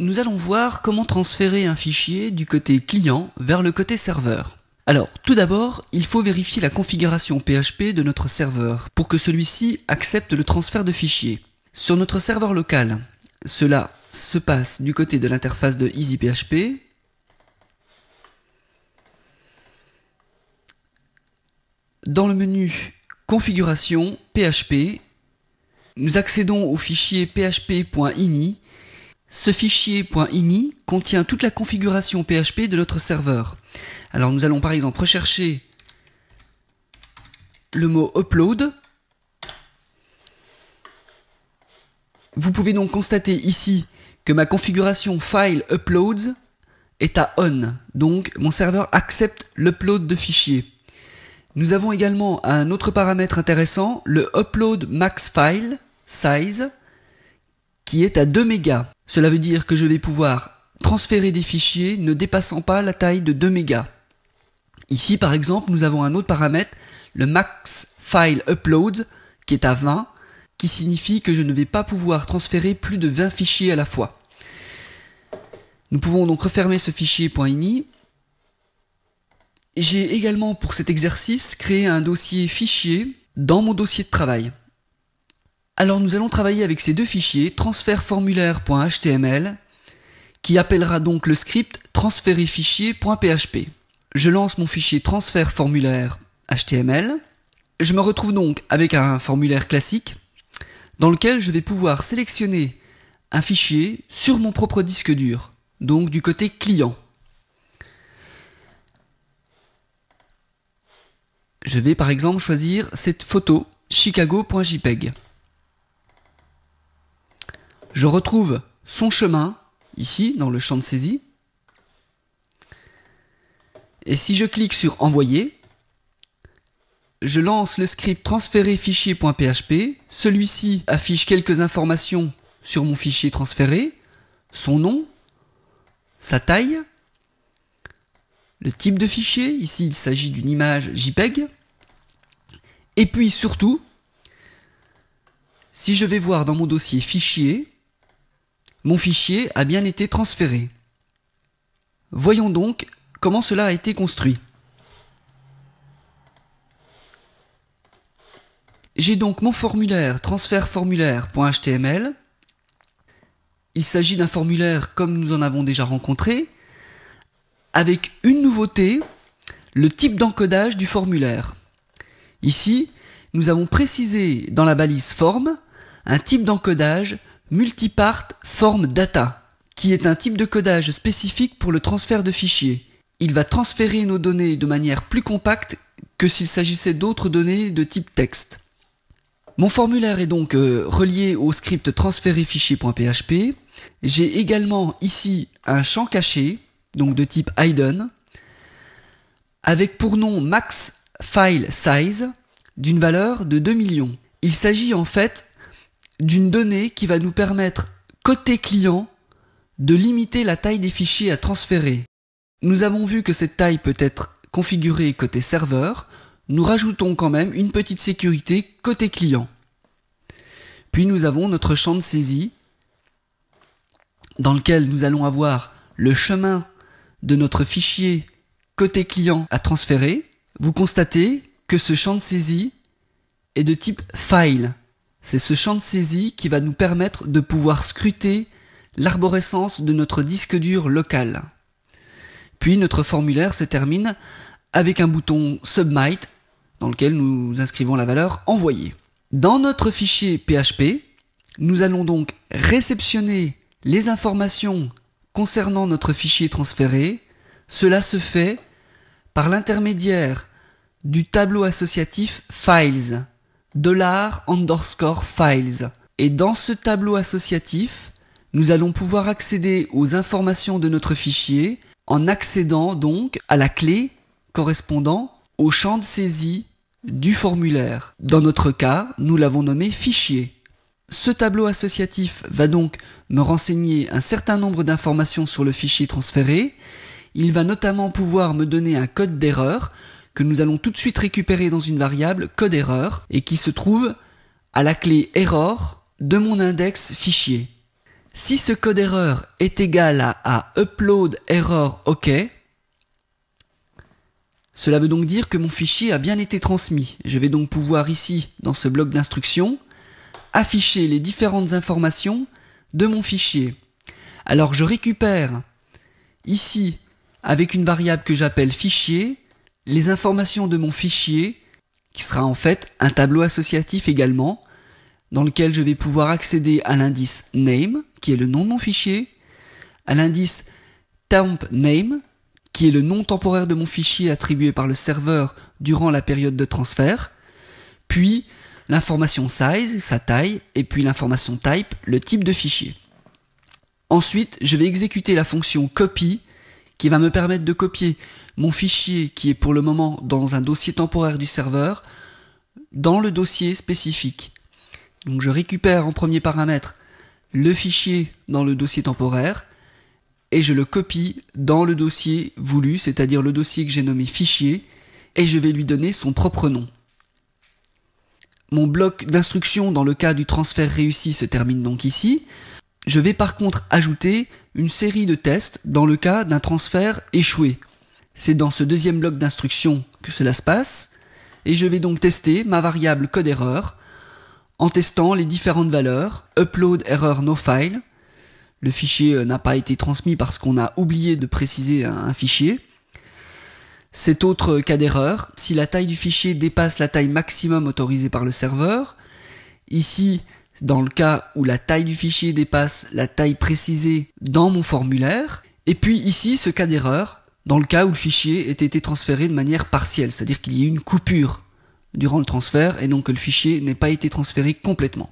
nous allons voir comment transférer un fichier du côté client vers le côté serveur. Alors, tout d'abord, il faut vérifier la configuration PHP de notre serveur pour que celui-ci accepte le transfert de fichiers. Sur notre serveur local, cela se passe du côté de l'interface de EasyPHP. Dans le menu Configuration PHP, nous accédons au fichier php.ini. Ce fichier .ini contient toute la configuration PHP de notre serveur. Alors nous allons par exemple rechercher le mot upload. Vous pouvez donc constater ici que ma configuration file uploads est à on. Donc mon serveur accepte l'upload de fichiers. Nous avons également un autre paramètre intéressant, le upload max file size, qui est à 2 mégas. Cela veut dire que je vais pouvoir transférer des fichiers ne dépassant pas la taille de 2 mégas. Ici par exemple nous avons un autre paramètre, le max file upload, qui est à 20, qui signifie que je ne vais pas pouvoir transférer plus de 20 fichiers à la fois. Nous pouvons donc refermer ce fichier .ini. J'ai également pour cet exercice créé un dossier fichier dans mon dossier de travail. Alors nous allons travailler avec ces deux fichiers, transfertformulaire.html, qui appellera donc le script transférerfichier.php. Je lance mon fichier transfertformulaire.html. Je me retrouve donc avec un formulaire classique, dans lequel je vais pouvoir sélectionner un fichier sur mon propre disque dur, donc du côté client. Je vais par exemple choisir cette photo chicago.jpg. Je retrouve son chemin, ici, dans le champ de saisie. Et si je clique sur Envoyer, je lance le script transférerfichier.php. Celui-ci affiche quelques informations sur mon fichier transféré, son nom, sa taille, le type de fichier, ici il s'agit d'une image JPEG, et puis surtout, si je vais voir dans mon dossier fichier, mon fichier a bien été transféré. Voyons donc comment cela a été construit. J'ai donc mon formulaire transfertformulaire.html. Il s'agit d'un formulaire comme nous en avons déjà rencontré, avec une nouveauté, le type d'encodage du formulaire. Ici, nous avons précisé dans la balise form un type d'encodage multipart form data, qui est un type de codage spécifique pour le transfert de fichiers. Il va transférer nos données de manière plus compacte que s'il s'agissait d'autres données de type texte. Mon formulaire est donc relié au script transférerfichier.php. J'ai également ici un champ caché, donc de type hidden, avec pour nom max file size d'une valeur de 2 millions. Il s'agit en fait d'une donnée qui va nous permettre, côté client, de limiter la taille des fichiers à transférer. Nous avons vu que cette taille peut être configurée côté serveur. Nous rajoutons quand même une petite sécurité côté client. Puis nous avons notre champ de saisie dans lequel nous allons avoir le chemin de notre fichier côté client à transférer. Vous constatez que ce champ de saisie est de type file. C'est ce champ de saisie qui va nous permettre de pouvoir scruter l'arborescence de notre disque dur local. Puis notre formulaire se termine avec un bouton Submit dans lequel nous inscrivons la valeur envoyée. Dans notre fichier PHP, nous allons donc réceptionner les informations concernant notre fichier transféré. Cela se fait par l'intermédiaire du tableau associatif Files, $_files. Et dans ce tableau associatif, nous allons pouvoir accéder aux informations de notre fichier en accédant donc à la clé correspondant au champ de saisie du formulaire. Dans notre cas, nous l'avons nommé fichier. Ce tableau associatif va donc me renseigner un certain nombre d'informations sur le fichier transféré. Il va notamment pouvoir me donner un code d'erreur que nous allons tout de suite récupérer dans une variable code erreur et qui se trouve à la clé error de mon index fichier. Si ce code erreur est égal à upload error OK, cela veut donc dire que mon fichier a bien été transmis. Je vais donc pouvoir ici, dans ce bloc d'instructions, afficher les différentes informations de mon fichier. Alors je récupère ici, avec une variable que j'appelle fichier, les informations de mon fichier, qui sera en fait un tableau associatif également, dans lequel je vais pouvoir accéder à l'indice name, qui est le nom de mon fichier, à l'indice temp name, qui est le nom temporaire de mon fichier attribué par le serveur durant la période de transfert, puis l'information size, sa taille, et puis l'information type, le type de fichier. Ensuite, je vais exécuter la fonction copy, qui va me permettre de copier mon fichier qui est pour le moment dans un dossier temporaire du serveur, dans le dossier spécifique. Donc je récupère en premier paramètre le fichier dans le dossier temporaire, et je le copie dans le dossier voulu, c'est-à-dire le dossier que j'ai nommé fichier, et je vais lui donner son propre nom. Mon bloc d'instruction dans le cas du transfert réussi se termine donc ici. Je vais par contre ajouter une série de tests dans le cas d'un transfert échoué. C'est dans ce deuxième bloc d'instruction que cela se passe, et je vais donc tester ma variable code erreur en testant les différentes valeurs, upload error no file, le fichier n'a pas été transmis parce qu'on a oublié de préciser un fichier. Cet autre cas d'erreur, si la taille du fichier dépasse la taille maximum autorisée par le serveur, ici, dans le cas où la taille du fichier dépasse la taille précisée dans mon formulaire, et puis ici, ce cas d'erreur, dans le cas où le fichier ait été transféré de manière partielle, c'est-à-dire qu'il y ait eu une coupure durant le transfert et donc que le fichier n'ait pas été transféré complètement.